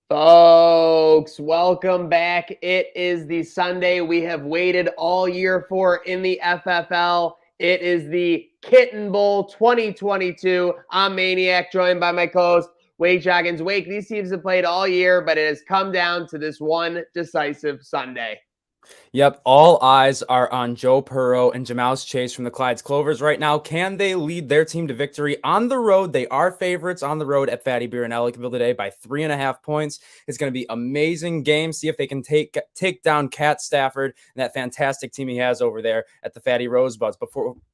Folks, welcome back. It is the Sunday we have waited all year for in the FFL. It is the Kitten Bowl 2022. I'm Maniac, joined by my co-host, Wake Joggins. Wake, these teams have played all year, but it has come down to this one decisive Sunday. Yep, all eyes are on Joe Purrow and Jamal's Chase from the Clyde's Clovers right now. Can they lead their team to victory on the road? They are favorites on the road at Fattey Beer in Ellicottville today by 3.5 points. It's going to be amazing game. See if they can take down Stafford and that fantastic team he has over there at the Fattey Rosebuds.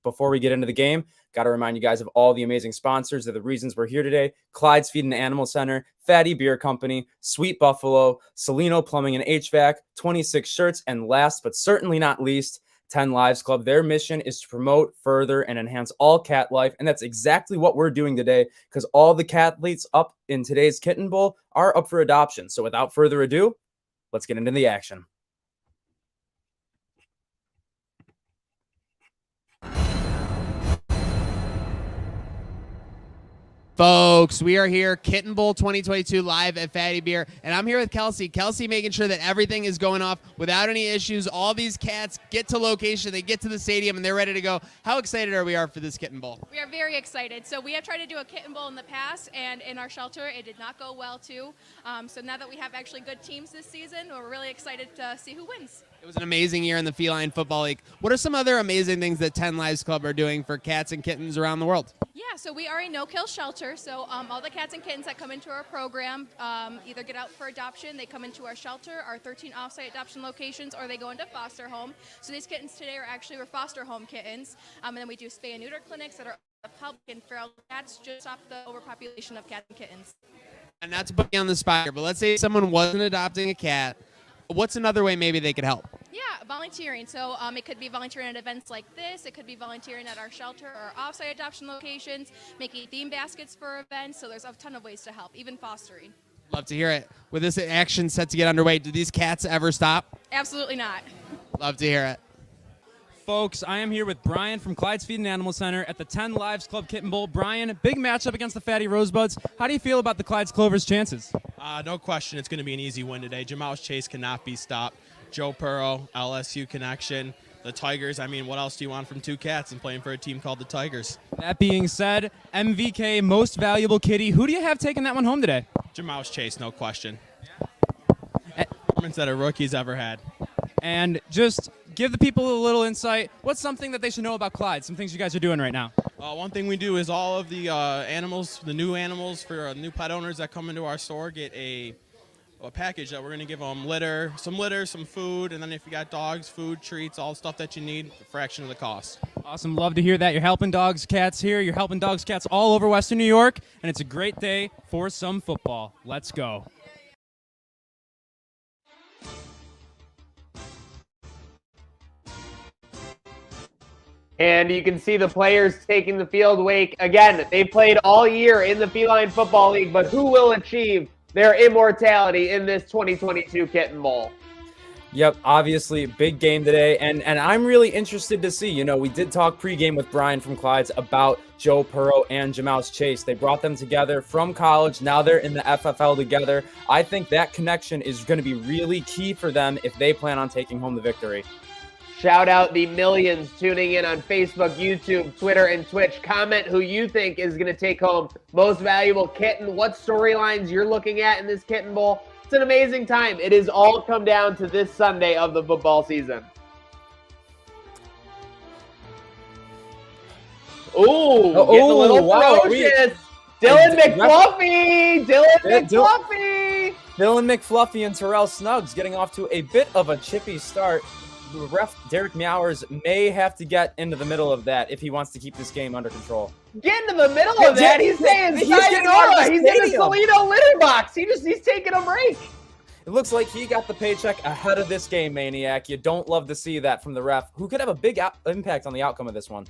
Before we get into the game, got to remind you guys of all the amazing sponsors. They're the reasons we're here today. Clyde's Feed and Animal Center, Fattey Beer Company, Sweet Buffalo, Cellino Plumbing and HVAC, 26 Shirts, and last but certainly not least, 10 Lives Club. Their mission is to promote, further, and enhance all cat life, and that's exactly what we're doing today because all the cathletes up in today's Kitten Bowl are up for adoption. So without further ado, let's get into the action. Folks, we are here, Kitten Bowl 2022 live at Fattey Beer, and I'm here with Kelsey. Kelsey making sure that everything is going off without any issues. All these cats get to location, they get to the stadium, and they're ready to go. How excited are we for this Kitten Bowl? We are very excited. So we have tried to do a Kitten Bowl in the past, and in our shelter, it did not go well too. So now that we have actually good teams this season, we're really excited to see who wins. It was an amazing year in the Feline Football League. What are some other amazing things that 10 Lives Club are doing for cats and kittens around the world? Yeah, so we are a no-kill shelter. So all the cats and kittens that come into our program either get out for adoption, they come into our shelter, our 13 off-site adoption locations, or they go into foster home. So these kittens today were foster home kittens. And then we do spay and neuter clinics that are public and feral cats, just stop the overpopulation of cats and kittens. And not to put me on the spot here, but let's say someone wasn't adopting a cat. What's another way maybe they could help? Yeah, volunteering. So it could be volunteering at events like this. It could be volunteering at our shelter or off-site adoption locations, making theme baskets for events. So there's a ton of ways to help, even fostering. Love to hear it. With this action set to get underway, do these cats ever stop? Absolutely not. Love to hear it. Folks, I am here with Brian from Clyde's Feed and Animal Center at the 10 Lives Club Kitten Bowl. Brian, big matchup against the Fattey Rosebuds. How do you feel about the Clyde's Clovers' chances? No question, it's going to be an easy win today. Jamal's Chase cannot be stopped. Joe Purrow, LSU connection, the Tigers. I mean, what else do you want from two cats and playing for a team called the Tigers? That being said, MVK, most valuable kitty. Who do you have taking that one home today? Jamal's Chase, no question. Performance that a rookie's ever had. And just give the people a little insight. What's something that they should know about Clyde? Some things you guys are doing right now. One thing we do is all of the animals, the new animals for new pet owners that come into our store get a package that we're going to give them litter, some food, and then if you got dogs, food, treats, all the stuff that you need, a fraction of the cost. Awesome. Love to hear that. You're helping dogs, cats here. You're helping dogs, cats all over Western New York, and it's a great day for some football. Let's go. And you can see the players taking the field. Wake, again, they played all year in the Feline Football League, but who will achieve their immortality in this 2022 Kitten Bowl? Yep, obviously, big game today, and I'm really interested to see. You know, we did talk pregame with Brian from Clyde's about Joe Purrow and Jamal's Chase. They brought them together from college. Now they're in the FFL together. I think that connection is going to be really key for them if they plan on taking home the victory. Shout out the millions tuning in on Facebook, YouTube, Twitter, and Twitch. Comment who you think is going to take home most valuable kitten, what storylines you're looking at in this Kitten Bowl. It's an amazing time. It has all come down to this Sunday of the football season. Ooh, getting a little ferocious. Dylan McFluffy! Dylan McFluffy and Terrell Snuggs getting off to a bit of a chippy start. The ref, Derek Meowers, may have to get into the middle of that if he wants to keep this game under control. Get into the middle of that. He's saying sayonara. He's in the Cellino litter box. He's taking a break. It looks like he got the paycheck ahead of this game, Maniac. You don't love to see that from the ref, who could have a big impact on the outcome of this one.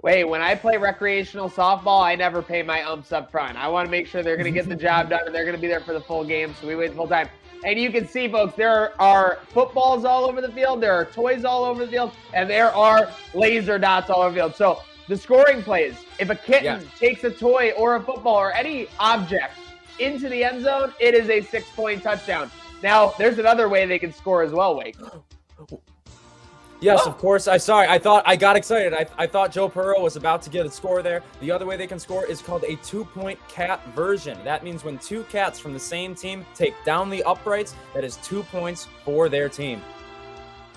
Wait, when I play recreational softball, I never pay my umps up front. I want to make sure they're going to get the job done and they're going to be there for the full game, so we wait the full time. And you can see, folks, there are footballs all over the field, there are toys all over the field, and there are laser dots all over the field. So the scoring plays, if a kitten takes a toy or a football or any object into the end zone, it is a 6-point touchdown. Now, there's another way they can score as well, Wake. Yes, of course. I thought I got excited. I thought Joe Purrow was about to get a score there. The other way they can score is called a 2-point cat version. That means when 2 cats from the same team take down the uprights, that is 2 points for their team.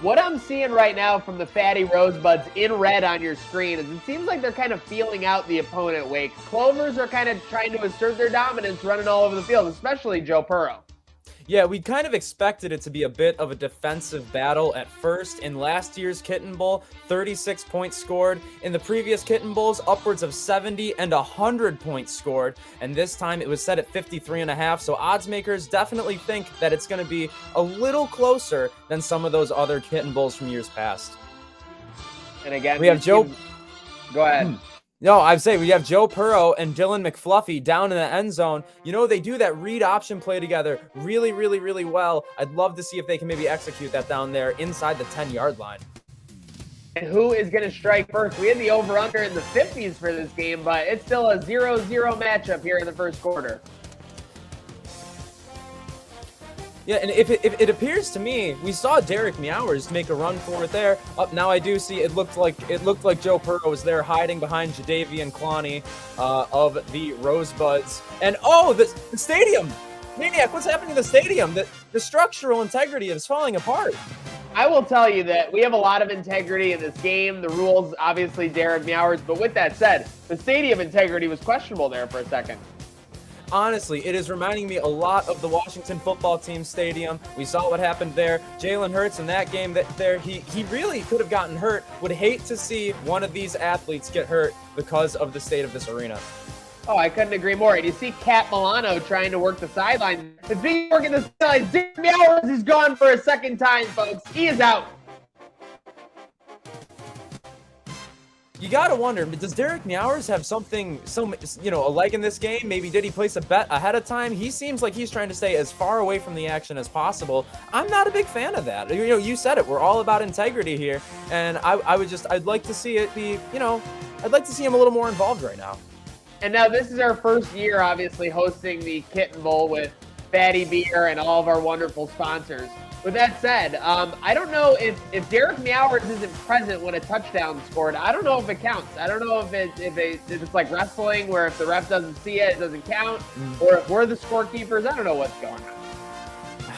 What I'm seeing right now from the Fattey Rosebuds in red on your screen is it seems like they're kind of feeling out the opponent, Wake. Clovers are kind of trying to assert their dominance running all over the field, especially Joe Purrow. Yeah, we kind of expected it to be a bit of a defensive battle at first. In last year's Kitten Bowl, 36 points scored. In the previous Kitten Bowls, upwards of 70 and 100 points scored. And this time it was set at 53.5. So odds makers definitely think that it's going to be a little closer than some of those other Kitten Bowls from years past. And again, we have Joe. Go ahead. No, I'd say we have Joe Purrow and Dylan McFluffy down in the end zone. You know, they do that read option play together really, really, really well. I'd love to see if they can maybe execute that down there inside the 10-yard line. And who is going to strike first? We had the over-under in the 50s for this game, but it's still a 0-0 matchup here in the first quarter. Yeah, and if it appears to me, we saw Derek Meowers make a run for it there. Now I do see it looked like Joe Purrow was there hiding behind Jadeveon Clowney of the Rosebuds. And the stadium! Maniac, what's happening to the stadium? The structural integrity is falling apart. I will tell you that we have a lot of integrity in this game. The rules, obviously, Derek Meowers. But with that said, the stadium integrity was questionable there for a second. Honestly, it is reminding me a lot of the Washington football team stadium. We saw what happened there. Jalen Hurts in that game he really could have gotten hurt. Would hate to see one of these athletes get hurt because of the state of this arena. Oh, I couldn't agree more. And you see Cat Milano trying to work the sideline. And speaking of working the sideline, Derek Meowers is gone for a second time, folks. He is out. You gotta wonder, does Derek Meowers have a leg in this game? Maybe did he place a bet ahead of time? He seems like he's trying to stay as far away from the action as possible. I'm not a big fan of that. You know, you said it. We're all about integrity here, and I'd like to see it be, I'd like to see him a little more involved right now. And now this is our first year, obviously, hosting the Kitten Bowl with Fattey Beer and all of our wonderful sponsors. With that said, I don't know if Derek Meowers isn't present when a touchdown is scored. I don't know if it counts. I don't know if it's like wrestling where if the ref doesn't see it, it doesn't count. Or if we're the scorekeepers, I don't know what's going on.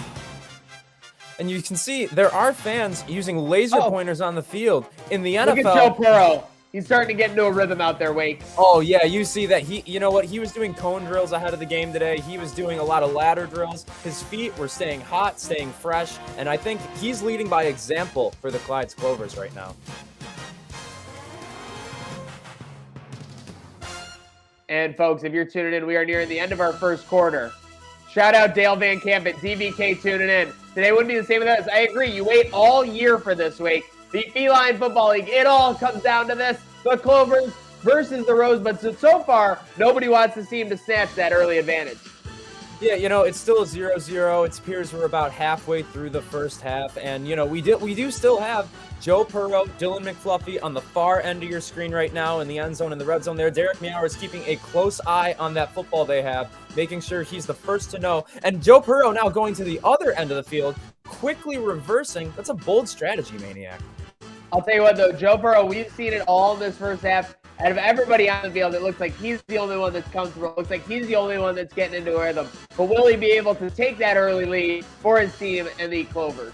And you can see there are fans using laser pointers on the field in the NFL. Look at Joe Purrow. He's starting to get into a rhythm out there, Wake. Oh, yeah, you see that. You know what? He was doing cone drills ahead of the game today. He was doing a lot of ladder drills. His feet were staying hot, staying fresh, and I think he's leading by example for the Clyde's Clovers right now. And, folks, if you're tuning in, we are nearing the end of our first quarter. Shout out Dale Van Camp at DBK tuning in. Today wouldn't be the same with us. I agree. You wait all year for this, Wake. The Feline Football League, it all comes down to this. The Clovers versus the Rosebuds. So far, nobody wants to seem to snatch that early advantage. Yeah, it's still a 0-0. It appears we're about halfway through the first half. And, we do still have Joe Purrow, Dylan McFluffy on the far end of your screen right now in the end zone, in the red zone there. Derek Meowers keeping a close eye on that football they have, making sure he's the first to know. And Joe Purrow now going to the other end of the field, quickly reversing. That's a bold strategy, Maniac. I'll tell you what, though, Joe Purrow, we've seen it all in this first half. Out of everybody on the field, it looks like he's the only one that's comfortable. It looks like he's the only one that's getting into a rhythm. But will he be able to take that early lead for his team and the Clovers?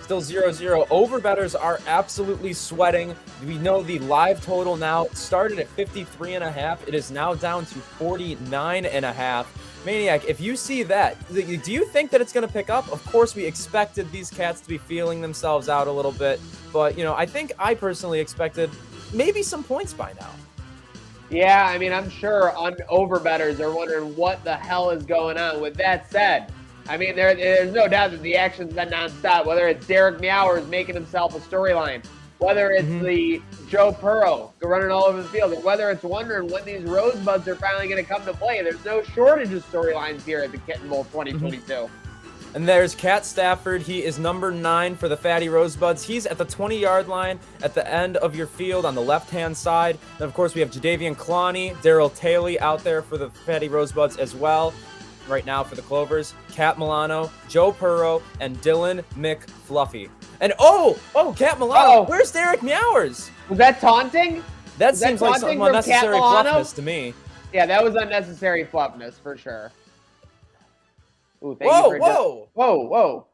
Still 0-0. Overbettors are absolutely sweating. We know the live total now started at 53.5. It is now down to 49.5. Maniac, if you see that, do you think that it's going to pick up? Of course, we expected these cats to be feeling themselves out a little bit, but, I personally expected maybe some points by now. Yeah, I'm sure overbettors are wondering what the hell is going on. With that said, there's no doubt that the action's been nonstop, whether it's Derek Meowers making himself a storyline, whether it's the Joe Purrow running all over the field, or whether it's wondering when these Rosebuds are finally going to come to play. There's no shortage of storylines here at the Kitten Bowl 2022. And there's Cat Stafford. He is number 9 for the Fattey Rosebuds. He's at the 20-yard line at the end of your field on the left-hand side. And, of course, we have Jadavian Clowney, Darryl Taylor out there for the Fattey Rosebuds as well. Right now for the Clovers, Cat Milano, Joe Purrow, and Dylan McFluffy. And Cat Milano, where's Derek Meowers? Was that taunting? That seems like some unnecessary fluffness to me. Yeah, that was unnecessary fluffness for sure. Ooh, whoa.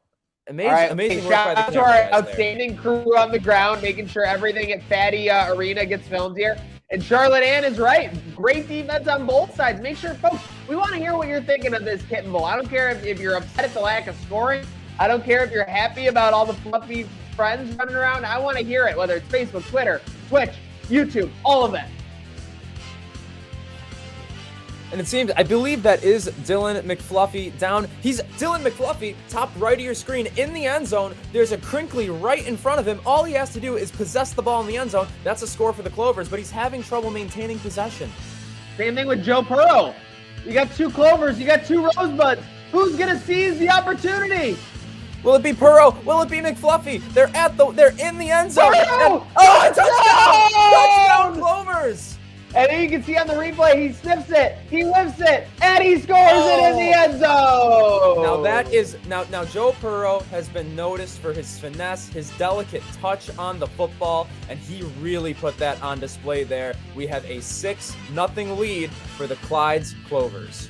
Amazing work by the shout out to our outstanding crew on the ground, making sure everything at Fattey Arena gets filmed here. And Charlotte Ann is right. Great defense on both sides. Make sure, folks, we want to hear what you're thinking of this Kitten Bowl. I don't care if you're upset at the lack of scoring. I don't care if you're happy about all the fluffy friends running around. I want to hear it, whether it's Facebook, Twitter, Twitch, YouTube, all of it. And it seems, I believe that is Dylan McFluffy down. He's Dylan McFluffy, top right of your screen in the end zone. There's a crinkly right in front of him. All he has to do is possess the ball in the end zone. That's a score for the Clovers, but he's having trouble maintaining possession. Same thing with Joe Purrow. You got 2 Clovers, you got 2 Rosebuds. Who's gonna seize the opportunity? Will it be Purrow? Will it be McFluffy? They're in the end zone. Purrow! Touchdown! Touchdown, Clovers! And then you can see on the replay, he sniffs it, he lifts it, and he scores it in the end zone. Now that is now Joe Purrow has been noticed for his finesse, his delicate touch on the football, and he really put that on display there. We have a 6-0 lead for the Clyde's Clovers.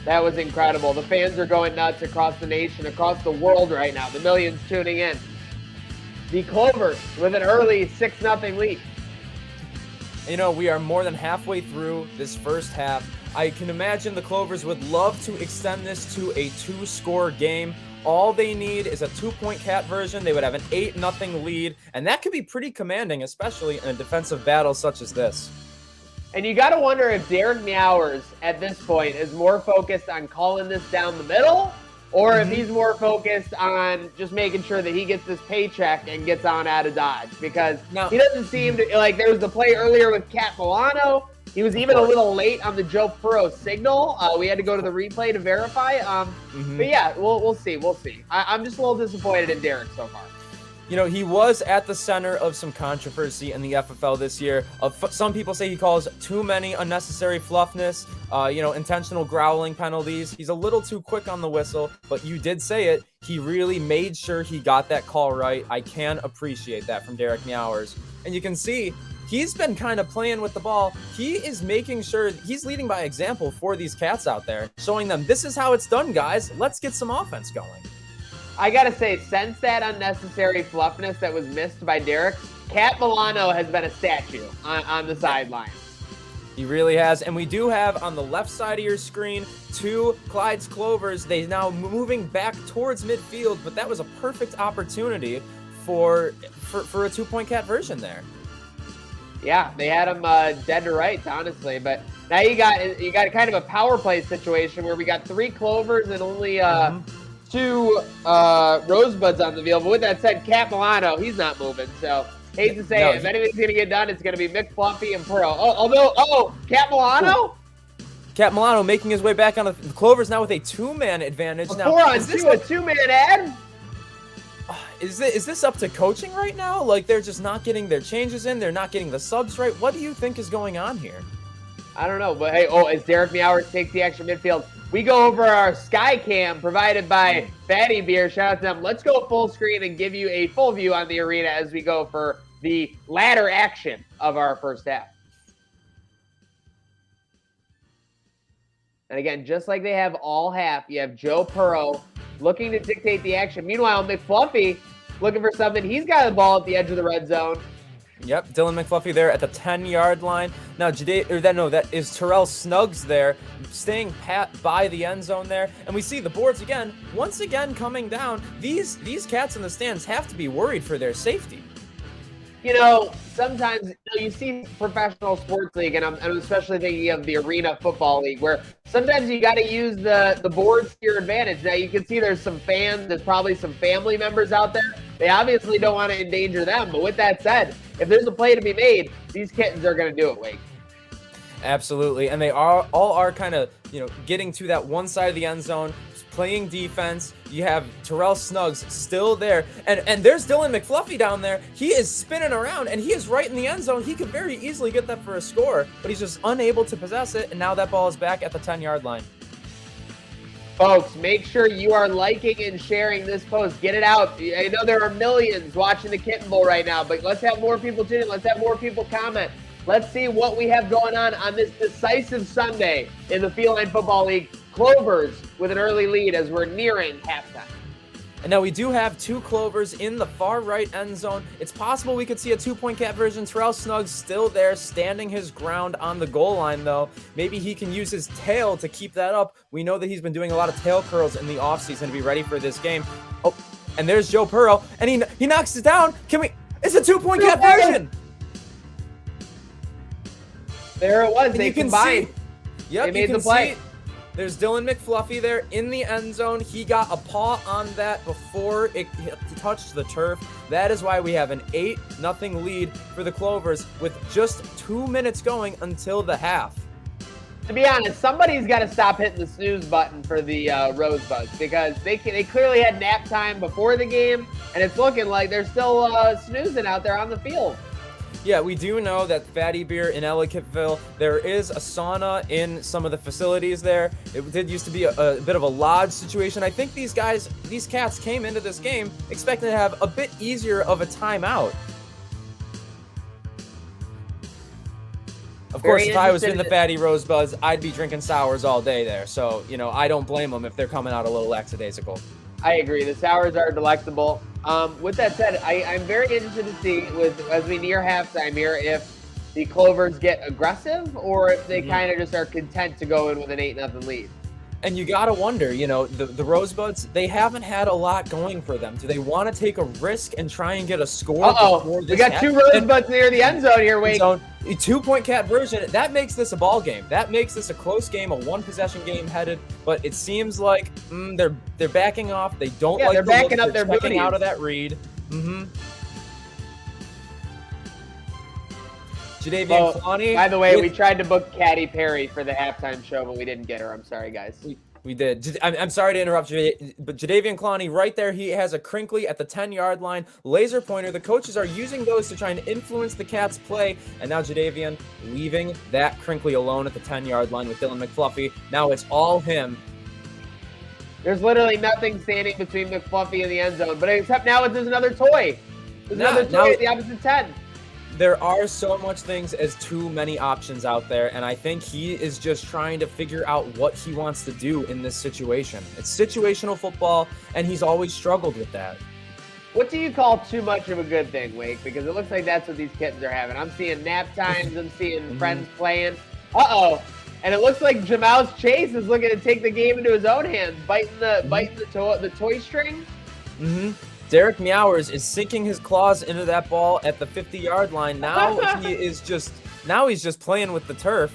That was incredible. The fans are going nuts across the nation, across the world right now. The millions tuning in. The Clovers with an early 6-0 lead. You know, we are more than halfway through this first half. I can imagine the Clovers would love to extend this to a 2-score game. All they need is a 2-point cat version. They would have an 8-0 lead, and that could be pretty commanding, especially in a defensive battle such as this. And you got to wonder if Derek Meowers at this point is more focused on calling this down the middle, or if he's more focused on just making sure that he gets this paycheck and gets on out of Dodge. Because he doesn't seem to, like, there was the play earlier with Cat Milano. He was even a little late on the Joe Purrow signal. We had to go to the replay to verify. But yeah, we'll see. I'm just a little disappointed in Derek so far. You know, he was at the center of some controversy in the FFL this year. Some people say he calls too many unnecessary fluffness, intentional growling penalties. He's a little too quick on the whistle, but you did say it. He really made sure he got that call right. I can appreciate that from Derek Meowers. And you can see he's been kind of playing with the ball. He is making sure he's leading by example for these cats out there, showing them this is how it's done, guys. Let's get some offense going. I gotta say, since that unnecessary fluffiness that was missed by Derek, Cat Milano has been a statue on the sideline. He really has. And we do have on the left side of your screen 2 Clyde's Clovers. They now moving back towards midfield, but that was a perfect opportunity for a 2-point cat version there. Yeah, they had him dead to rights, honestly. But now you got kind of a power play situation where we got 3 Clovers and only 2 Rosebuds on the field. But with that said, Cat Milano, he's not moving. So hate to say it, if anything's going to get done, it's going to be McFluffy and Purrow. Cat Milano? Cat Milano making his way back on the Clovers now with a 2-man advantage. A 4-on-2, a 2-man ad? Is this up to coaching right now? Like, they're just not getting their changes in. They're not getting the subs right. What do you think is going on here? I don't know. But, hey, as Derek Meowers takes the extra midfield, we go over our Sky Cam provided by Fattey Beer. Shout out to them. Let's go full screen and give you a full view on the arena as we go for the latter action of our first half. And again, just like they have all half, you have Joe Purrow looking to dictate the action. Meanwhile, McFluffy looking for something. He's got the ball at the edge of the red zone. Yep, Dylan McFluffy there at the 10-yard line. Now, that is Terrell Snuggs there, staying pat by the end zone there. And we see the boards once again coming down. These cats in the stands have to be worried for their safety. You know, sometimes you see professional sports league, and I'm especially thinking of the Arena Football League, where sometimes you got to use the boards to your advantage. Now, you can see there's some fans, there's probably some family members out there. They obviously don't want to endanger them. But with that said, if there's a play to be made, these kittens are going to do it, Wake. Absolutely. And they all are kind of, getting to that one side of the end zone, playing defense. You have Terrell Snuggs still there. And there's Dylan McFluffy down there. He is spinning around, and he is right in the end zone. He could very easily get that for a score, but he's just unable to possess it, and now that ball is back at the 10-yard line. Folks, make sure you are liking and sharing this post. Get it out. I know there are millions watching the Kitten Bowl right now, but let's have more people tune in. Let's have more people comment. Let's see what we have going on this decisive Sunday in the Feline Football League. Clovers with an early lead as we're nearing halftime. And now we do have 2 Clovers in the far right end zone. It's possible we could see a 2-point cat version. Terrell Snuggs still there, standing his ground on the goal line, though. Maybe he can use his tail to keep that up. We know that he's been doing a lot of tail curls in the offseason to be ready for this game. Oh, and there's Joe Purrow, and he knocks it down. It's a 2-point cat version. There it was. And They you can combined. see, yep, They made you can the play. see there's Dylan McFluffy there in the end zone. He got a paw on that before it touched the turf. That is why we have an 8-0 lead for the Clovers with just 2 minutes going until the half. To be honest, somebody's got to stop hitting the snooze button for the Rosebuds because they clearly had nap time before the game, and it's looking like they're still snoozing out there on the field. Yeah, we do know that Fattey Beer in Ellicottville, there is a sauna in some of the facilities there. It did used to be a bit of a lodge situation. I think these cats came into this game expecting to have a bit easier of a timeout. Of course, if I was in the Fattey Rosebuds, I'd be drinking sours all day there. So, I don't blame them if they're coming out a little lackadaisical. I agree. The sours are delectable. With that said, I'm very interested to see, as we near halftime here, if the Clovers get aggressive or if they kind of just are content to go in with an 8-0 lead. And you got to wonder, the Rosebuds, they haven't had a lot going for them. Do they want to take a risk and try and get a score? We got 2 Rosebuds near the end zone here, Wade. A 2-point cat version, that makes this a ball game. That makes this a close game, a 1-possession game headed. But it seems like they're backing off. They don't like they're the backing look. up their They're checking booties out of that read. Jadavian Clowney. By the way, we tried to book Katy Perry for the halftime show, but we didn't get her. I'm sorry, guys. We did. I'm sorry to interrupt you, but Jadavian Clowney right there, he has a crinkly at the 10-yard line, laser pointer. The coaches are using those to try and influence the Cats' play, and now Jadavian leaving that crinkly alone at the 10-yard line with Dylan McFluffy. Now it's all him. There's literally nothing standing between McFluffy and the end zone, but except now there's another toy. There's another toy at the opposite 10. There are so much things as too many options out there, and I think he is just trying to figure out what he wants to do in this situation. It's situational football, and he's always struggled with that. What do you call too much of a good thing, Wake? Because it looks like that's what these kittens are having. I'm seeing nap times. I'm seeing friends playing. Uh-oh. And it looks like Jamal's Chase is looking to take the game into his own hands, biting the toy string. Derek Meowers is sinking his claws into that ball at the 50-yard line. Now he's just playing with the turf.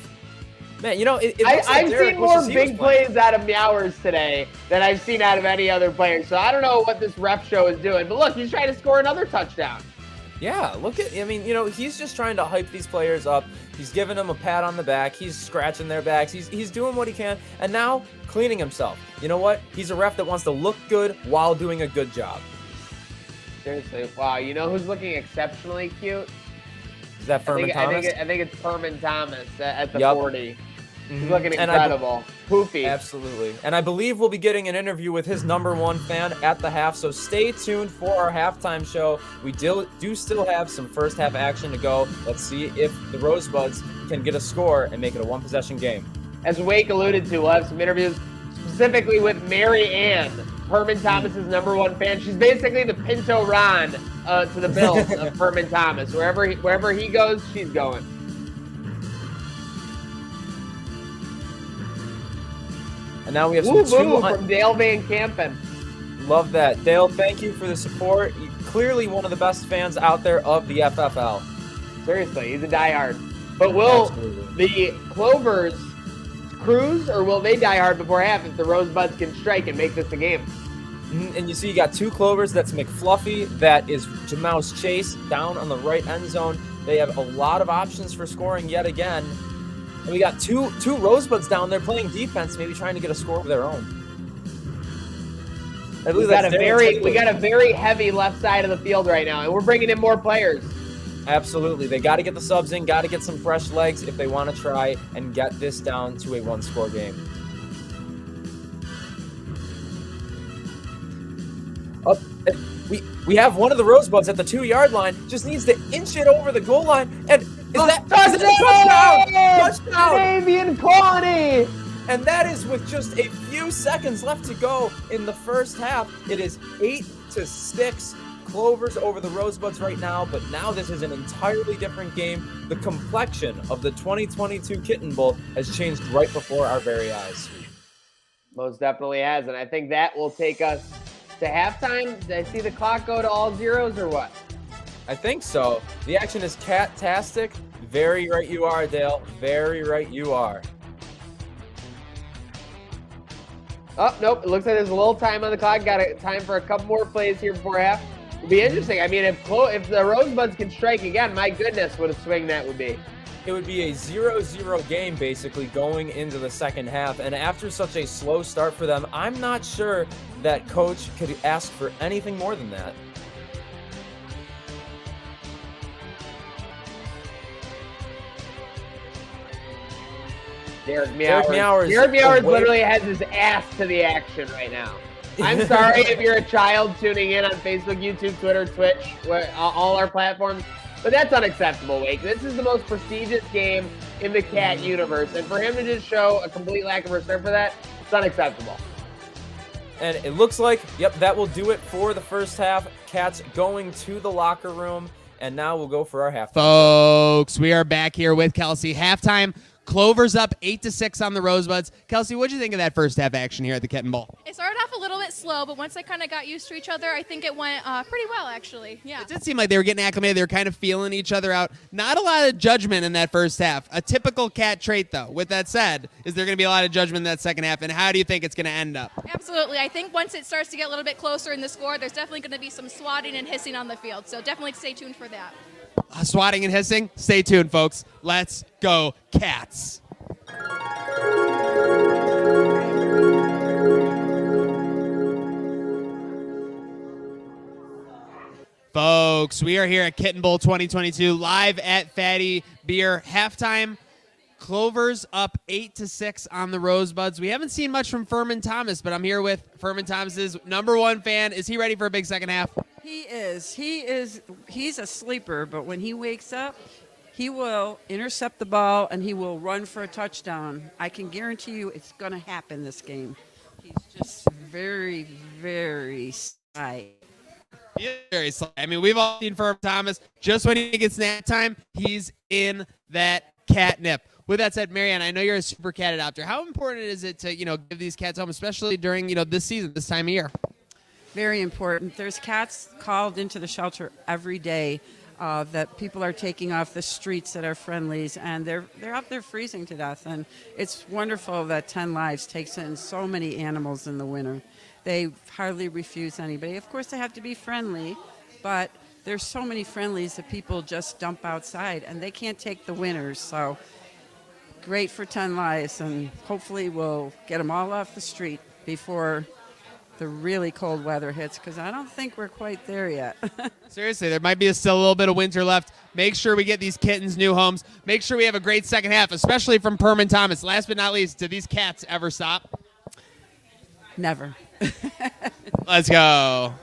Man, I've seen more big plays out of Meowers today than I've seen out of any other player. So I don't know what this ref show is doing. But look, he's trying to score another touchdown. Yeah, he's just trying to hype these players up. He's giving them a pat on the back. He's scratching their backs. He's doing what he can. And now cleaning himself. You know what? He's a ref that wants to look good while doing a good job. Seriously, wow. You know who's looking exceptionally cute? Is that Furman Thomas? I think it's Furman Thomas at the 40. He's Mm-hmm. looking incredible. Poofy. Absolutely. And I believe we'll be getting an interview with his #1 fan at the half, so stay tuned for our halftime show. We do still have some first half action to go. Let's see if the Rosebuds can get a score and make it a one-possession game. As Wake alluded to, we'll have some interviews specifically with Mary Ann, Herman Thomas's #1 fan. She's basically the Pinto Ron to the Bills of Herman Thomas. Wherever he goes, she's going. And now we have some two from Dale Van Campen. Love that. Dale, thank you for the support. You're clearly one of the best fans out there of the FFL. Seriously, he's a diehard. But will the Clovers cruise, or will they die hard before half if the Rosebuds can strike and make this a game? And you see you got two Clovers. That's McFluffy. That is Jamal's Chase down on the right end zone. They have a lot of options for scoring yet again. And we got two Rosebuds down there playing defense, maybe trying to get a score of their own. I believe We got that's a Terrell. very heavy left side of the field right now, and we're bringing in more players. Absolutely. They got to get the subs in, got to get some fresh legs if they want to try and get this down to a one-score game. Oh, we have one of the Rosebuds at the 2-yard line, just needs to inch it over the goal line, and is that a touchdown? Touchdown! Davian Clowney! And that is with just a few seconds left to go in the first half. It is 8-6. Clovers over the Rosebuds right now, but now this is an entirely different game. The complexion of the 2022 Kitten Bowl has changed right before our very eyes. Most definitely has, and I think that will take us to halftime. Did I see the clock go to all zeros or what? I think so. The action is cat-tastic. Very right you are, Dale. Very right you are. Oh, nope. It looks like there's a little time on the clock. Got time for a couple more plays here before half. It'd be interesting. I mean, if the Rosebuds can strike again, my goodness, what a swing that would be. It would be a 0-0 game, basically, going into the second half. And after such a slow start for them, I'm not sure that coach could ask for anything more than that. Derek Meowers literally has his ass to the action right now. I'm sorry if you're a child tuning in on Facebook, YouTube, Twitter, Twitch, all our platforms, but that's unacceptable, Wake. This is the most prestigious game in the cat universe, and for him to just show a complete lack of respect for that, it's unacceptable. And it looks like, yep, that will do it for the first half. Cats going to the locker room, and now we'll go for our halftime. Folks, we are back here with Kelsey. Halftime. Clovers up 8-6 on the Rosebuds. Kelsey, what did you think of that first half action here at the Kitten Bowl? It started off a little bit slow, but once they kind of got used to each other, I think it went pretty well, actually. Yeah. It did seem like they were getting acclimated. They were kind of feeling each other out. Not a lot of judgment in that first half. A typical cat trait, though. With that said, is there going to be a lot of judgment in that second half, and how do you think it's going to end up? Absolutely. I think once it starts to get a little bit closer in the score, there's definitely going to be some swatting and hissing on the field, so definitely stay tuned for that. Swatting and hissing? Stay tuned, folks. Let's go, Cats. Folks, we are here at Kitten Bowl 2022, live at Fattey Beer. Halftime, Clovers up 8-6 on the Rosebuds. We haven't seen much from Furman Thomas, but I'm here with Furman Thomas's #1 fan. Is he ready for a big second half? He is. He's a sleeper, but when he wakes up, he will intercept the ball and he will run for a touchdown. I can guarantee you it's going to happen this game. He's just very, very sly. Very sly. I mean, we've all seen Furman Thomas. Just when he gets nap time, he's in that catnip. With that said, Marianne, I know you're a super cat adopter. How important is it to, give these cats home, especially during, this season, this time of year? Very important. There's cats called into the shelter every day that people are taking off the streets that are friendlies, and they're out there freezing to death. And it's wonderful that 10 Lives takes in so many animals in the winter. They hardly refuse anybody. Of course, they have to be friendly, but there's so many friendlies that people just dump outside, and they can't take the winners. So great for 10 Lives, and hopefully we'll get them all off the street before the really cold weather hits, because I don't think we're quite there yet. Seriously, there might be still a little bit of winter left. Make sure we get these kittens new homes. Make sure we have a great second half, especially from Furman Thomas. Last but not least, do these cats ever stop? Never. Let's go.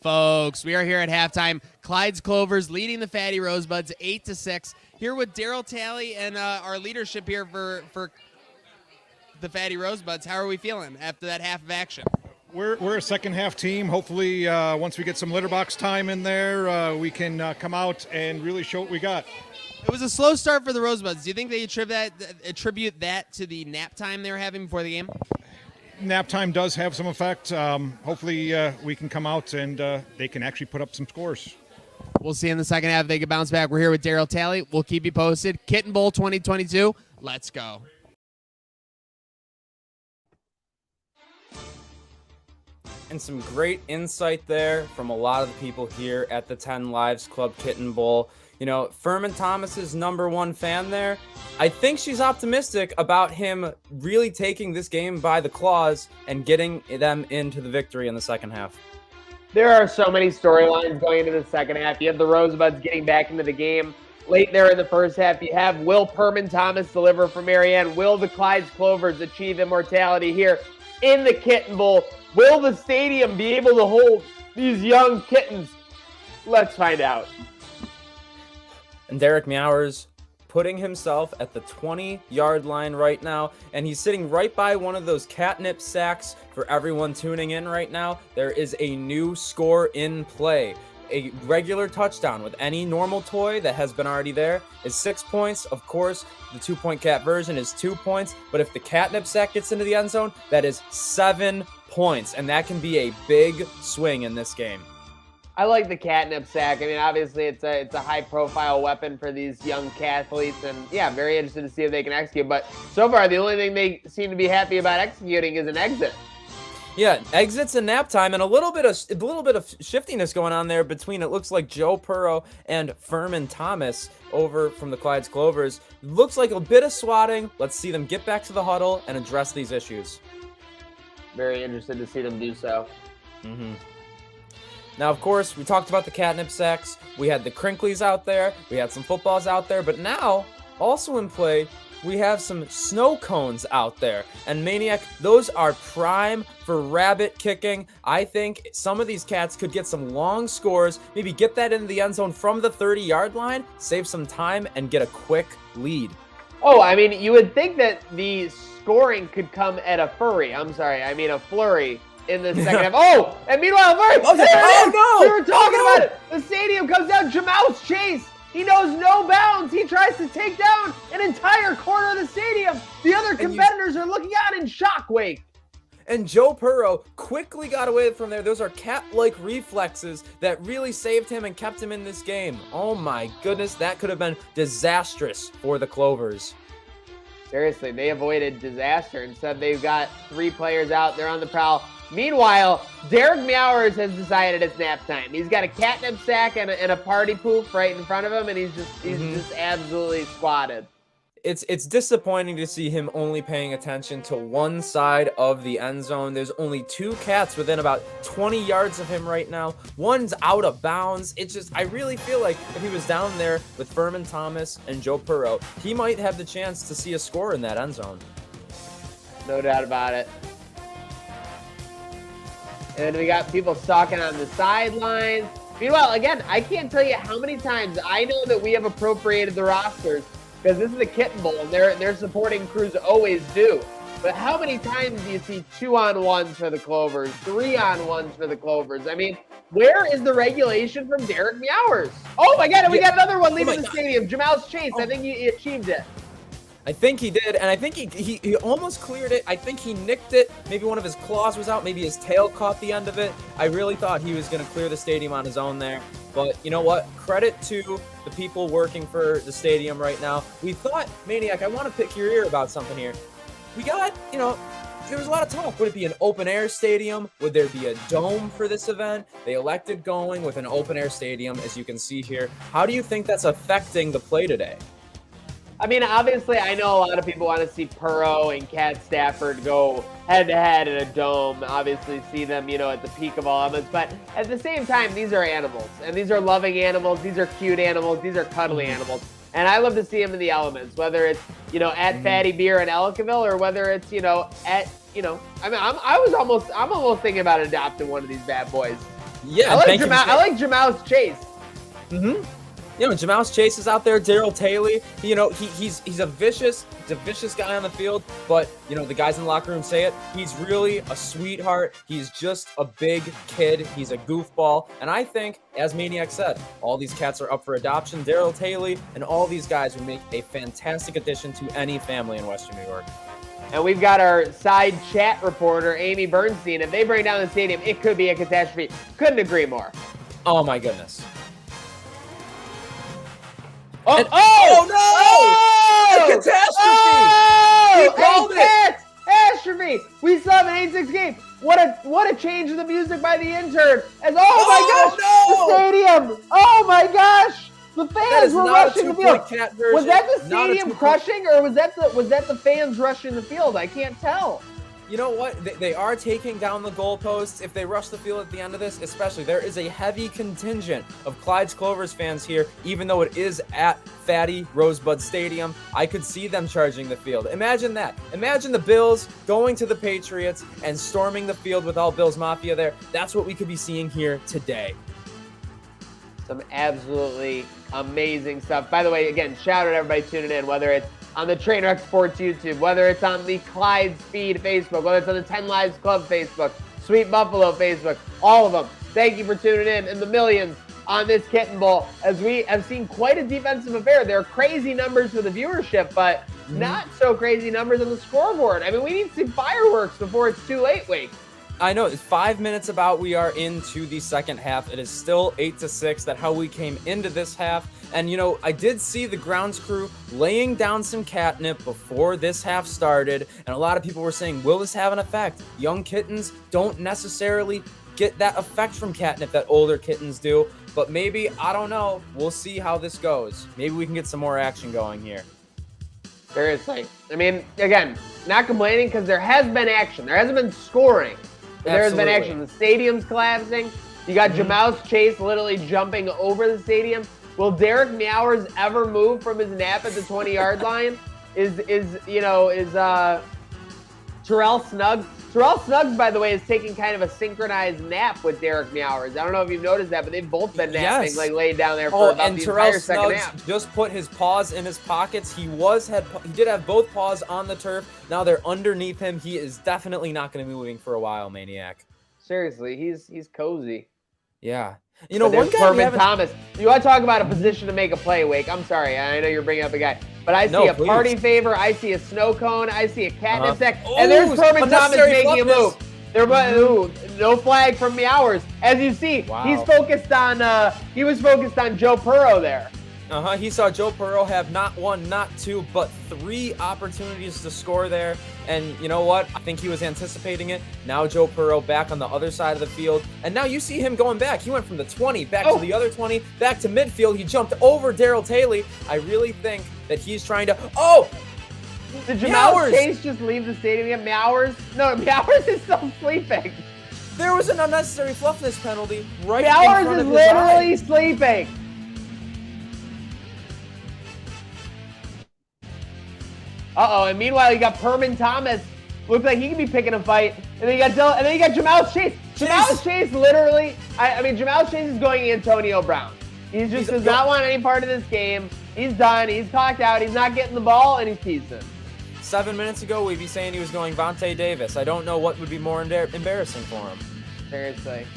Folks, we are here at halftime. Clyde's Clovers leading the Fattey Rosebuds 8-6. Here with Daryl Talley and our leadership here for the Fattey Rosebuds. How are we feeling after that half of action? We're a second half team. Hopefully, once we get some litter box time in there, we can come out and really show what we got. It was a slow start for the Rosebuds. Do you think they attribute that to the nap time they were having before the game? Nap time does have some effect. Hopefully, we can come out and they can actually put up some scores. We'll see in the second half if they can bounce back. We're here with Daryl Talley. We'll keep you posted. Kitten Bowl 2022. Let's go. and some great insight there from a lot of the people here at the 10 Lives Club Kitten Bowl. You know, Furman Thomas's #1 fan there. I think she's optimistic about him really taking this game by the claws and getting them into the victory in the second half. There are so many storylines going into the second half. You have the Rosebuds getting back into the game late there in the first half. You have will Furman Thomas deliver for Marianne? Will the Clyde's Clovers achieve immortality here in the Kitten Bowl? Will the stadium be able to hold these young kittens? Let's find out. And Derek Meowers putting himself at the 20-yard line right now, and he's sitting right by one of those catnip sacks. For everyone tuning in right now, there is a new score in play. A regular touchdown with any normal toy that has been already there is 6 points. Of course, the 2-point cat version is 2 points, but if the catnip sack gets into the end zone, that is 7 points, and that can be a big swing in this game. I like the catnip sack. I mean, obviously, it's a high-profile weapon for these young cathletes, and yeah, very interested to see if they can execute. But so far, the only thing they seem to be happy about executing is an exit. Yeah, exits and nap time, and a little bit of shiftiness going on there between, it looks like, Joe Purrow and Furman Thomas over from the Clyde's Clovers. Looks like a bit of swatting. Let's see them get back to the huddle and address these issues. Very interested to see them do so. Now, of course, we talked about the catnip sacks. We had the crinklies out there. We had some footballs out there. But now, also in play, we have some snow cones out there. And Maniac, those are prime for rabbit kicking. I think some of these cats could get some long scores, maybe get that into the end zone from the 30-yard line, save some time, and get a quick lead. Oh, I mean, you would think that the scoring could come at a flurry in the second half. Oh, and meanwhile, no! We were talking about it. The stadium comes down. Jamouse Chase. He knows no bounds. He tries to take down an entire corner of the stadium. The other competitors are looking on in shockwave. And Joe Purrow quickly got away from there. Those are cat-like reflexes that really saved him and kept him in this game. Oh my goodness, that could have been disastrous for the Clovers. Seriously, they avoided disaster. Instead, they've got 3 players out. They're on the prowl. Meanwhile, Derek Meowers has decided it's nap time. He's got a catnip sack and a party poof right in front of him, and he's just absolutely squatted. It's disappointing to see him only paying attention to one side of the end zone. There's only 2 cats within about 20 yards of him right now. One's out of bounds. I really feel like if he was down there with Furman Thomas and Joe Purrow, he might have the chance to see a score in that end zone. No doubt about it. And we got people stalking on the sidelines. Meanwhile, again, I can't tell you how many times I know that we have appropriated the rosters because this is the Kitten Bowl, and their supporting crews always do. But how many times do you see 2-on-1s for the Clovers, 3-on-1s for the Clovers? I mean, where is the regulation from Derek Meowers? Oh my God, and we got another one leaving the stadium. Jamouse Chase, I think he achieved it. I think he did, and I think he almost cleared it. I think he nicked it. Maybe one of his claws was out. Maybe his tail caught the end of it. I really thought he was going to clear the stadium on his own there. But you know what? Credit to the people working for the stadium right now. We thought, Maniac, I want to pick your ear about something here. We got, there was a lot of talk. Would it be an open-air stadium? Would there be a dome for this event? They elected going with an open-air stadium, as you can see here. How do you think that's affecting the play today? I mean, obviously, I know a lot of people want to see Purrow and Cat Stafford go head-to-head in a dome. Obviously, see them, at the peak of all elements. But at the same time, these are animals. And these are loving animals. These are cute animals. These are cuddly animals. And I love to see them in the elements, whether it's, at Fattey Beer in Ellicottville or whether it's, at, I'm almost thinking about adopting one of these bad boys. Yeah, I like Jamouse Chase. Jamouse Chase is out there. Daryl Taylor, he's a vicious guy on the field, but the guys in the locker room say it. He's really a sweetheart. He's just a big kid. He's a goofball, and I think, as Maniac said, all these cats are up for adoption. Daryl Taylor and all these guys would make a fantastic addition to any family in Western New York. And we've got our side chat reporter, Amy Bernstein. If they bring down the stadium, it could be a catastrophe. Couldn't agree more. Oh my goodness. Oh, no! Oh! A catastrophe! Oh! He called it! Catastrophe! me. We still have an 8-6 game. What a change in the music by the intern. As my gosh, the stadium. Oh my gosh. The fans were rushing the field. Was that the stadium crushing, or was that the fans rushing the field? I can't tell. You know what? They are taking down the goalposts. If they rush the field at the end of this, especially, there is a heavy contingent of Clyde's Clovers fans here, even though it is at Fattey Rosebuds Stadium. I could see them charging the field. Imagine that. Imagine the Bills going to the Patriots and storming the field with all Bills Mafia there. That's what we could be seeing here today. Some absolutely amazing stuff. By the way, again, shout out to everybody tuning in, whether it's on the Trainwreck Sports YouTube, whether it's on the Clyde Speed Facebook, whether it's on the 10 Lives Club Facebook, Sweet Buffalo Facebook, all of them. Thank you for tuning in, and the millions on this Kitten Bowl, as we have seen quite a defensive affair. There are crazy numbers for the viewership, but not so crazy numbers on the scoreboard. I mean, we need some fireworks before it's too late, Wake. I know, it's 5 minutes about we are into the second half. It is still 8-6. That's how we came into this half. And, you know, I did see the grounds crew laying down some catnip before this half started. And a lot of people were saying, will this have an effect? Young kittens don't necessarily get that effect from catnip that older kittens do. But maybe, I don't know. We'll see how this goes. Maybe we can get some more action going here. Seriously. I mean, again, not complaining because there has been action. There hasn't been scoring. There has been action. The stadium's collapsing. You got Jamal's Chase literally jumping over the stadium. Will Derek Meowers ever move from his nap at the 20-yard line? Is Terrell Snuggs? Terrell Snuggs, by the way, is taking kind of a synchronized nap with Derek Meowers. I don't know if you've noticed that, but they've both been napping, like laid down there for about the entire second half. Just put his paws in his pockets. He did have both paws on the turf. Now they're underneath him. He is definitely not going to be moving for a while, Maniac. Seriously, he's cozy. Yeah. You know, one guy Thomas. You want to talk about a position to make a play, Wake? I'm sorry, I know you're bringing up a guy, but I see a party favor, I see a snow cone, I see a catnip sack, and there's Perman Thomas making a move. No flag from Meowers. As you see, he's focused on. He was focused on Joe Purrow there. He saw Joe Purrow have not one, not two, but 3 opportunities to score there. And you know what? I think he was anticipating it. Now Joe Purrow back on the other side of the field. And now you see him going back. He went from the 20 back to the other 20, back to midfield. He jumped over Daryl Taylor. I really think that he's trying to... Oh! Did Jamal Chase just leave the stadium yet? Meowers? No, Meowers is still sleeping. There was an unnecessary fluffness penalty right Meowers in front of his is literally sleeping. Uh-oh, and meanwhile, you got Perman Thomas. Looks like he could be picking a fight. And then you got Jamal Chase. Jamal Chase literally, I mean, Jamal Chase is going Antonio Brown. He just does not want any part of this game. He's done. He's clocked out. He's not getting the ball, and he's piecing. 7 minutes ago, we'd be saying he was going Vontae Davis. I don't know what would be more embarrassing for him. Seriously.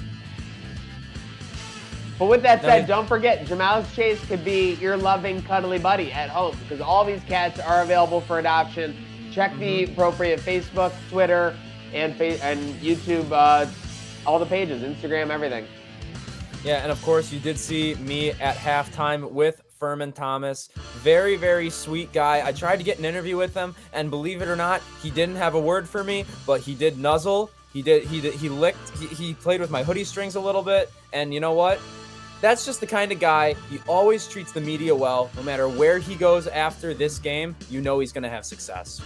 But with that said, don't forget, Jamal Chase could be your loving, cuddly buddy at home, because all these cats are available for adoption. Check the appropriate Facebook, Twitter, and YouTube, all the pages, Instagram, everything. Yeah, and of course, you did see me at halftime with Furman Thomas. Very, very sweet guy. I tried to get an interview with him, and believe it or not, he didn't have a word for me, but he did nuzzle. He licked, he played with my hoodie strings a little bit, and you know what? That's just the kind of guy, he always treats the media well. No matter where he goes after this game, you know he's going to have success.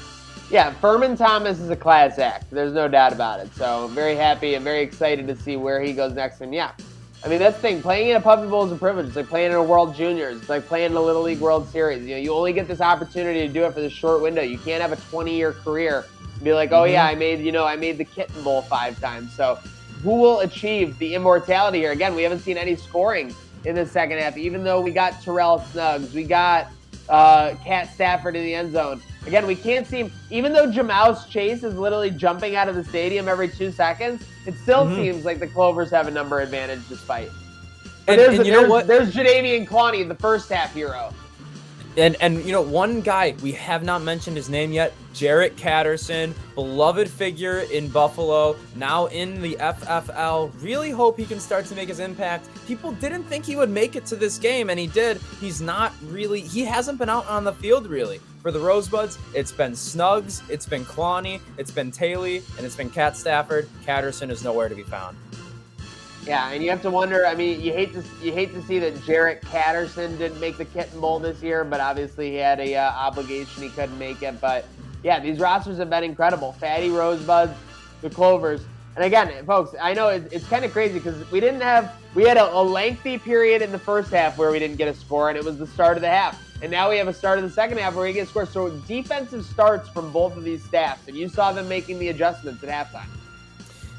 Yeah, Furman Thomas is a class act. There's no doubt about it. So I'm very happy and very excited to see where he goes next. And yeah, I mean, that's the thing. Playing in a Puppy Bowl is a privilege. It's like playing in a World Juniors. It's like playing in a Little League World Series. You know, you only get this opportunity to do it for this short window. You can't have a 20-year career and be like, oh yeah, I made the Kitten Bowl 5 times. So who will achieve the immortality here? Again, we haven't seen any scoring in the second half, even though we got Terrell Snuggs, we got Stafford in the end zone. Again, we can't seem, even though Jamal's Chase is literally jumping out of the stadium every 2 seconds, it still seems like the Clovers have a number advantage despite. But and you know what? There's Jadeveon Clowney, the first half hero. And you know, one guy, we have not mentioned his name yet, Jarrett Catterson, beloved figure in Buffalo, now in the FFL. Really hope he can start to make his impact. People didn't think he would make it to this game, and he did. He hasn't been out on the field really. For the Rosebuds, it's been Snuggs, it's been Cloney, it's been Taylor, and it's been Cat Stafford. Catterson is nowhere to be found. Yeah, and you have to wonder, I mean, you hate to see that Jarrett Catterson didn't make the Kitten Bowl this year, but obviously he had a obligation, he couldn't make it. But yeah, these rosters have been incredible. Fattey Rosebuds, the Clovers. And again, folks, I know it's kind of crazy because we had a lengthy period in the first half where we didn't get a score, and it was the start of the half. And now we have a start of the second half where we get a score. So defensive starts from both of these staffs, and you saw them making the adjustments at halftime.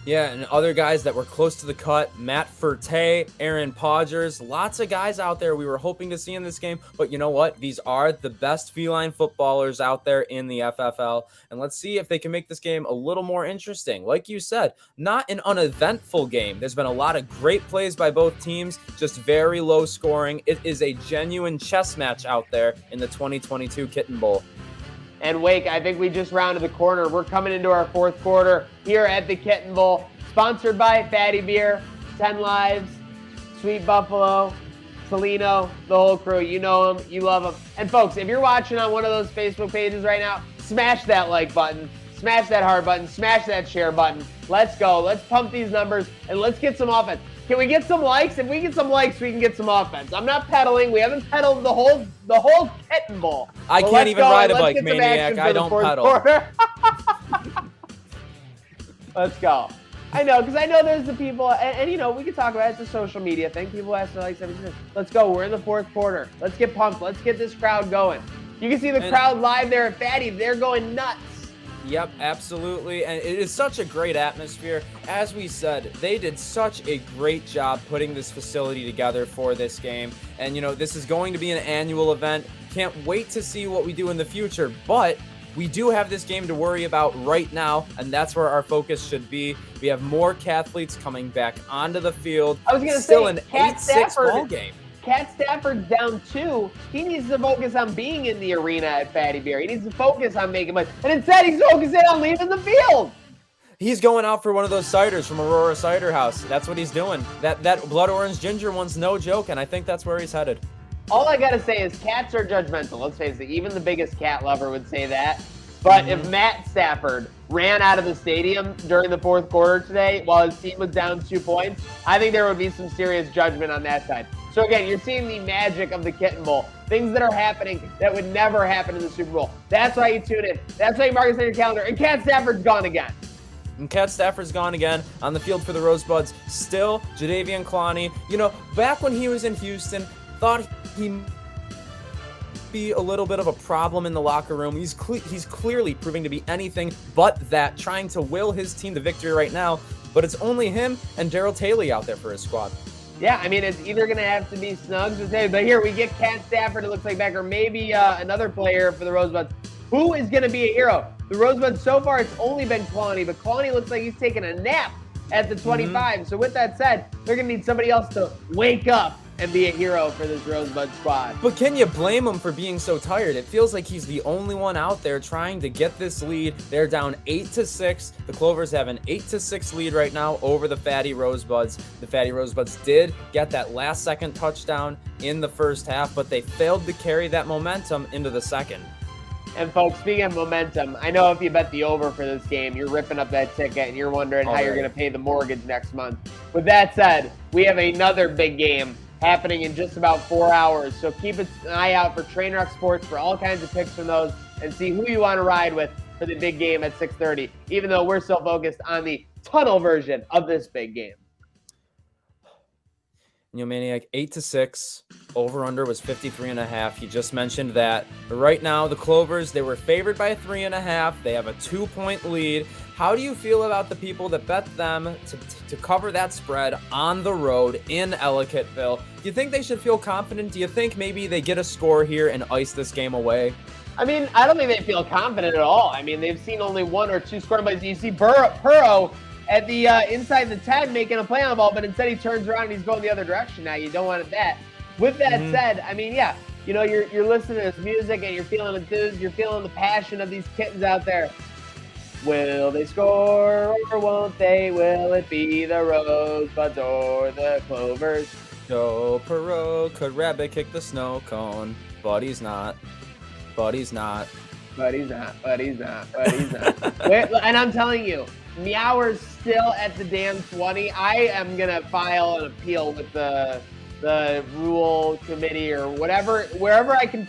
Yeah, and other guys that were close to the cut, Matt Fattey, Aaron Podgers, lots of guys out there we were hoping to see in this game. But you know what? These are the best feline footballers out there in the FFL. And let's see if they can make this game a little more interesting. Like you said, not an uneventful game. There's been a lot of great plays by both teams, just very low scoring. It is a genuine chess match out there in the 2022 Kitten Bowl. And Wake, I think we just rounded the corner. We're coming into our fourth quarter here at the Kitten Bowl, sponsored by Fattey Beer, 10 Lives, Sweet Buffalo, Cellino, the whole crew. You know them, you love them. And folks, if you're watching on one of those Facebook pages right now, smash that like button, smash that heart button, smash that share button. Let's go. Let's pump these numbers, and let's get some offense. Can we get some likes? If we get some likes, we can get some offense. I'm not pedaling. We haven't pedaled the whole Kitten Bowl. I can't even ride a bike, Maniac. I don't pedal. Let's go. I know, because I know there's the people, and you know, we can talk about it. It's a social media thing. People ask for likes. Let's go. We're in the fourth quarter. Let's get pumped. Let's get this crowd going. You can see the crowd live there at Fattey. They're going nuts. Yep, absolutely. And it is such a great atmosphere. As we said, they did such a great job putting this facility together for this game. And, you know, this is going to be an annual event. Can't wait to see what we do in the future. But we do have this game to worry about right now, and that's where our focus should be. We have more Cathletes coming back onto the field. I was going to say, an 8-6 ball game. Cat Stafford's down 2. He needs to focus on being in the arena at Fattey Beer. He needs to focus on making money. And instead, he's focusing on leaving the field. He's going out for one of those ciders from Aurora Cider House. That's what he's doing. That blood orange ginger one's no joke, and I think that's where he's headed. All I got to say is cats are judgmental. Let's face it. Even the biggest cat lover would say that. But if Matt Stafford ran out of the stadium during the fourth quarter today while his team was down 2 points, I think there would be some serious judgment on that side. So again, you're seeing the magic of the Kitten Bowl. Things that are happening that would never happen in the Super Bowl. That's why you tune in. That's why you mark it on your calendar. And Cat Stafford's gone again. And Cat Stafford's gone again on the field for the Rosebuds. Still, Jadeveon Clowney. You know, back when he was in Houston, thought he be a little bit of a problem in the locker room. He's clearly proving to be anything but that, trying to will his team to victory right now. But it's only him and Daryl Taylor out there for his squad. Yeah, I mean, it's either going to have to be Snuggs or Taylor. But here we get Cat Stafford, it looks like back, or maybe another player for the Rosebuds. Who is going to be a hero? The Rosebuds, so far, it's only been Clowney, but Clowney looks like he's taking a nap at the 25. So with that said, they're going to need somebody else to wake up and be a hero for this Rosebud squad. But can you blame him for being so tired? It feels like he's the only one out there trying to get this lead. They're down 8-6. The Clovers have an 8-6 lead right now over the Fattey Rosebuds. The Fattey Rosebuds did get that last second touchdown in the first half, but they failed to carry that momentum into the second. And folks, speaking of momentum, I know if you bet the over for this game, you're ripping up that ticket and you're wondering how you're going to pay the mortgage next month. With that said, we have another big game happening in just about 4 hours. So keep an eye out for Trainwreck Sports for all kinds of picks from those and see who you want to ride with for the big game at 6:30, even though we're still focused on the tunnel version of this big game. You know, Maniac, 8-6, over-under was 53.5. You just mentioned that. But right now, the Clovers, they were favored by 3.5. They have a 2-point lead. How do you feel about the people that bet them to cover that spread on the road in Ellicottville? Do you think they should feel confident? Do you think maybe they get a score here and ice this game away? I mean, I don't think they feel confident at all. I mean, they've seen only 1 or 2 scoring plays. You see Purrow at the inside the 10 making a play on the ball, but instead he turns around and he's going the other direction now. You don't want that. With that said, I mean, yeah, you know, you're listening to this music and you're feeling enthused. You're feeling the passion of these kittens out there. Will they score or won't they? Will it be the Rosebuds or the Clovers? Joe Purrow could rabbit kick the snow cone, but he's not. But he's not. But he's not. And I'm telling you, Meower's still at the damn 20. I am gonna file an appeal with the rule committee or whatever, wherever I can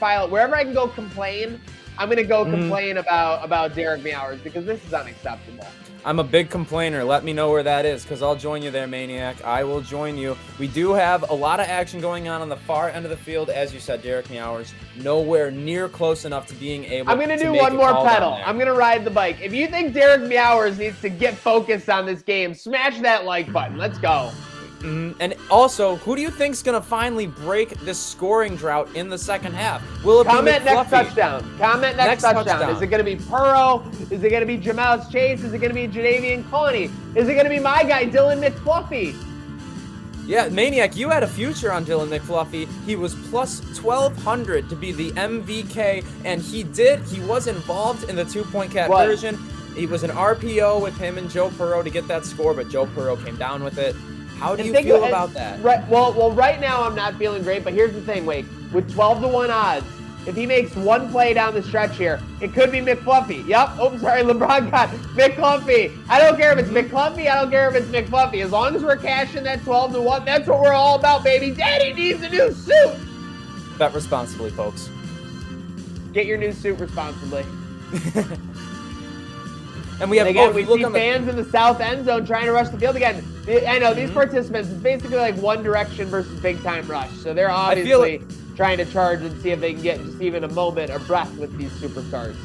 go complain. I'm gonna go complain about Derek Meowers because this is unacceptable. I'm a big complainer. Let me know where that is, because I'll join you there, Maniac. I will join you. We do have a lot of action going on the far end of the field. As you said, Derek Meowers, nowhere near close enough to being able to I'm going to do one more pedal. I'm going to ride the bike. If you think Derek Meowers needs to get focused on this game, smash that like button. Let's go. And also, who do you think's going to finally break this scoring drought in the second half? Will it Comment be next touchdown. Comment next touchdown. Is it going to be Purrow? Is it going to be Jamal's Chase? Is it going to be Jadeveon Clowney? Is it going to be my guy, Dylan McFluffy? Yeah, Maniac, you had a future on Dylan McFluffy. He was plus 1,200 to be the MVK, and he was involved in the two-point conversion. He was an RPO with him and Joe Purrow to get that score, but Joe Purrow came down with it. How do you feel about that? Right, well, right now I'm not feeling great, but here's the thing, Wake. With 12-1 odds, if he makes one play down the stretch here, it could be McFluffy. Yep. Oh, sorry, LeBron got McFluffy. I don't care if it's McFluffy. I don't care if it's McFluffy. As long as we're cashing that 12-1, that's what we're all about, baby. Daddy needs a new suit. Bet responsibly, folks. Get your new suit responsibly. And we have we see fans in the south end zone trying to rush the field again. I know these participants, it's basically like One Direction versus Big Time Rush. So they're obviously trying to charge and see if they can get just even a moment of breath with these superstars.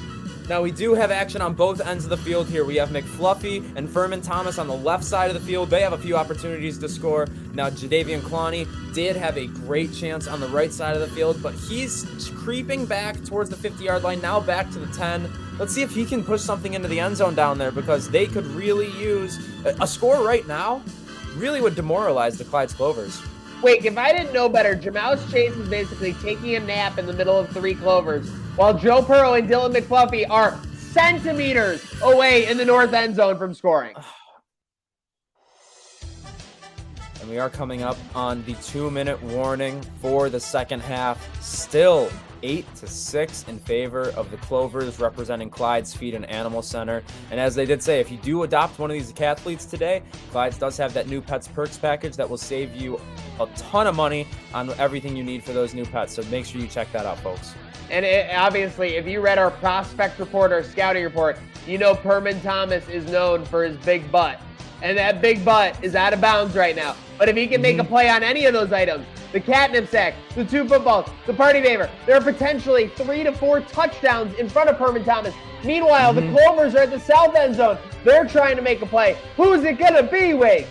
Now, we do have action on both ends of the field here. We have McFluffy and Furman Thomas on the left side of the field. They have a few opportunities to score. Now, Jadeveon Clowney did have a great chance on the right side of the field, but he's creeping back towards the 50-yard line, now back to the 10. Let's see if he can push something into the end zone down there, because they could really use a score right now. Really would demoralize the Clyde's Clovers. Wait, if I didn't know better, Jamal's Chase is basically taking a nap in the middle of 3 Clovers, while Joe Purrow and Dylan McFluffy are centimeters away in the north end zone from scoring. And we are coming up on the 2-minute warning for the second half. Still 8-6 in favor of the Clovers, representing Clyde's Feed and Animal Center. And as they did say, if you do adopt one of these athletes today, Clyde's does have that new Pets Perks package that will save you a ton of money on everything you need for those new pets. So make sure you check that out, folks. And obviously, if you read our prospect report or scouting report, you know Furman Thomas is known for his big butt. And that big butt is out of bounds right now. But if he can make a play on any of those items, the catnip sack, the 2 footballs, the party favor, there are potentially 3 to 4 touchdowns in front of Furman Thomas. Meanwhile, the Clovers are at the south end zone. They're trying to make a play. Who's it going to be, Wade?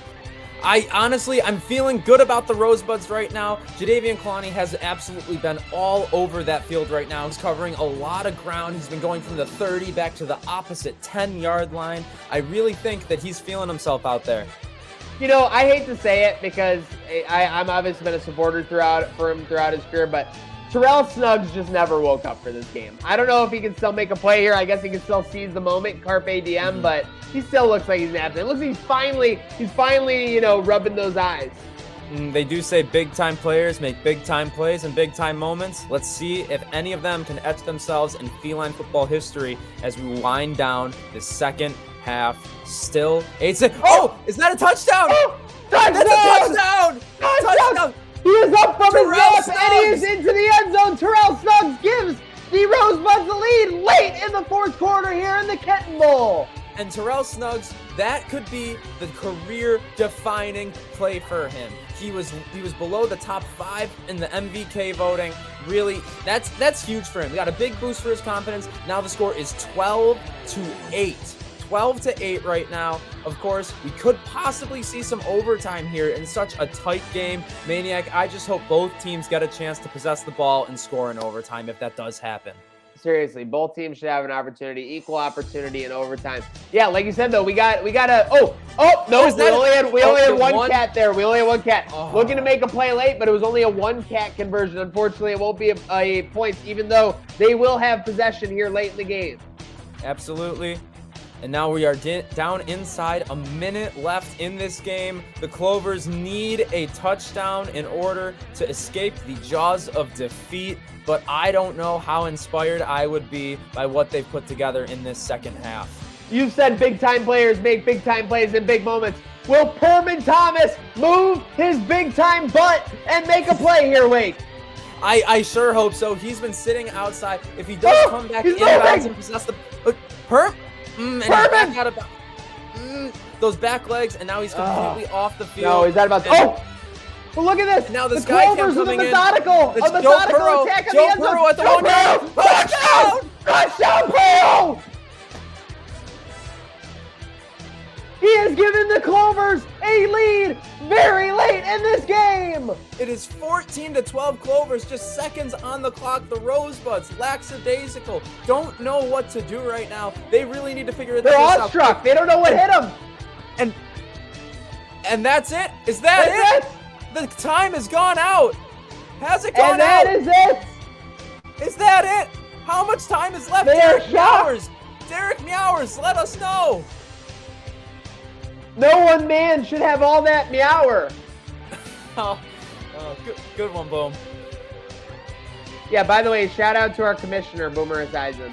I'm feeling good about the Rosebuds right now. Jadeveon Clowney has absolutely been all over that field right now. He's covering a lot of ground. He's been going from the 30 back to the opposite 10-yard line. I really think that he's feeling himself out there. You know, I hate to say it because I'm obviously been a supporter for him throughout his career, but Terrell Snuggs just never woke up for this game. I don't know if he can still make a play here. I guess he can still seize the moment, carpe diem, but he still looks like he's napping. It looks like he's finally, you know, rubbing those eyes. They do say big-time players make big-time plays and big-time moments. Let's see if any of them can etch themselves in feline football history as we wind down the second half. Still 8-6. Oh, is that a touchdown? Oh, touchdown! That's a touchdown! Touchdown! He is up from his Terrell nap and he is into the end zone. Terrell Snuggs gives the Rosebuds the lead late in the 4th quarter here in the Kitten Bowl. And Terrell Snuggs, that could be the career-defining play for him. He was below the top 5 in the MVK voting. Really, that's huge for him. He got a big boost for his confidence. Now the score is 12-8. 12-8 right now. Of course, we could possibly see some overtime here in such a tight game. Maniac, I just hope both teams get a chance to possess the ball and score in overtime if that does happen. Seriously, both teams should have an opportunity, equal opportunity in overtime. Yeah, like you said though, we got a no, we only had one cat there. We only had one cat. Looking to make a play late, but it was only a 1-cat conversion. Unfortunately, it won't be a point, even though they will have possession here late in the game. Absolutely. And now we are down inside, a minute left in this game. The Clovers need a touchdown in order to escape the jaws of defeat, but I don't know how inspired I would be by what they've put together in this second half. You've said big-time players make big-time plays in big moments. Will Perman Thomas move his big-time butt and make a play here, Wade? I sure hope so. He's been sitting outside. If he does come back inbounds and possess the and he's back out of those back legs, and now he's completely off the field. No, he's not about to. Oh! Well, look at this. And now this the guy Clovers coming with a methodical attack on the end zone. Purrow at the 1 yard. Touchdown! Touchdown, Purrow! He has given the Clovers a lead very late in this game. It is 14-12 Clovers, just seconds on the clock. The Rosebuds, lackadaisical, don't know what to do right now. They really need to figure this out. They're awestruck. They don't know what hit them. And that's it? Is that it? The time has gone out. Has it gone out? And that is it. Is that it? How much time is left? Derek Meowers. Derek Meowers, let us know. No one man should have all that meower. Good one, Boom. Yeah, by the way, shout out to our commissioner, Boomer Esiason.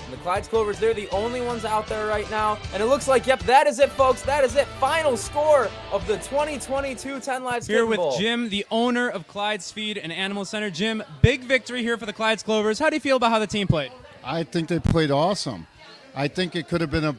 The Clyde's Clovers, they're the only ones out there right now. And it looks like, yep, that is it, folks. That is it. Final score of the 2022 10 Lives Here Kitten with Bowl. Jim, the owner of Clyde's Feed and Animal Center. Jim, big victory here for the Clyde's Clovers. How do you feel about how the team played? I think they played awesome. I think it could have been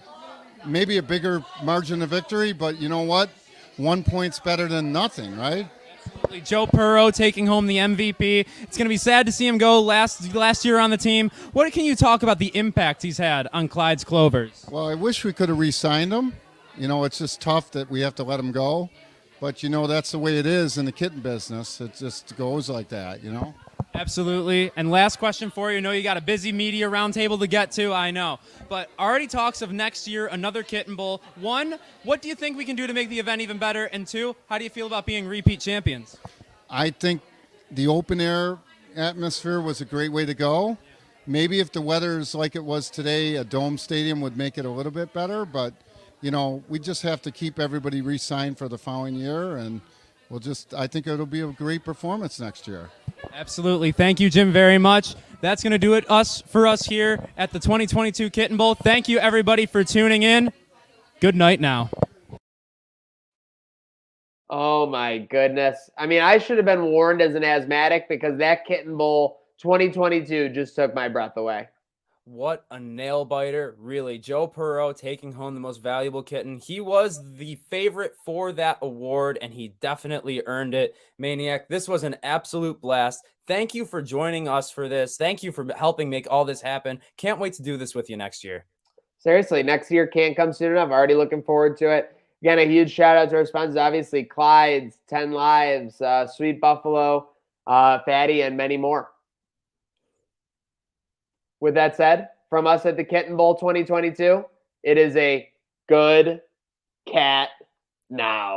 maybe a bigger margin of victory, but you know what? 1 point's better than nothing, right? Absolutely. Joe Purrow taking home the MVP. It's going to be sad to see him go last year on the team. What can you talk about the impact he's had on Clyde's Clovers? Well, I wish we could have re-signed him. You know, it's just tough that we have to let him go. But, you know, that's the way it is in the kitten business. It just goes like that, you know? Absolutely. And last question for you. I know you got a busy media roundtable to get to, I know. But already talks of next year, another Kitten Bowl. One, what do you think we can do to make the event even better? And two, how do you feel about being repeat champions? I think the open air atmosphere was a great way to go. Maybe if the weather is like it was today, a dome stadium would make it a little bit better. But, you know, we just have to keep everybody re-signed for the following year. And I think it'll be a great performance next year. Absolutely. Thank you, Jim, very much. That's going to do it for us here at the 2022 Kitten Bowl. Thank you, everybody, for tuning in. Good night now. Oh, my goodness. I mean, I should have been warned as an asthmatic because that Kitten Bowl 2022 just took my breath away. What a nail biter, really. Joe Purrow taking home the most valuable kitten. He was the favorite for that award, and he definitely earned it. Maniac, this was an absolute blast. Thank you for joining us for this. Thank you for helping make all this happen. Can't wait to do this with you next year. Seriously, next year can't come soon enough. Already looking forward to it. Again, a huge shout out to our sponsors, obviously, Clyde's, 10 Lives, Sweet Buffalo, Fattey, and many more. With that said, from us at the Kitten Bowl 2022, it is a good cat now.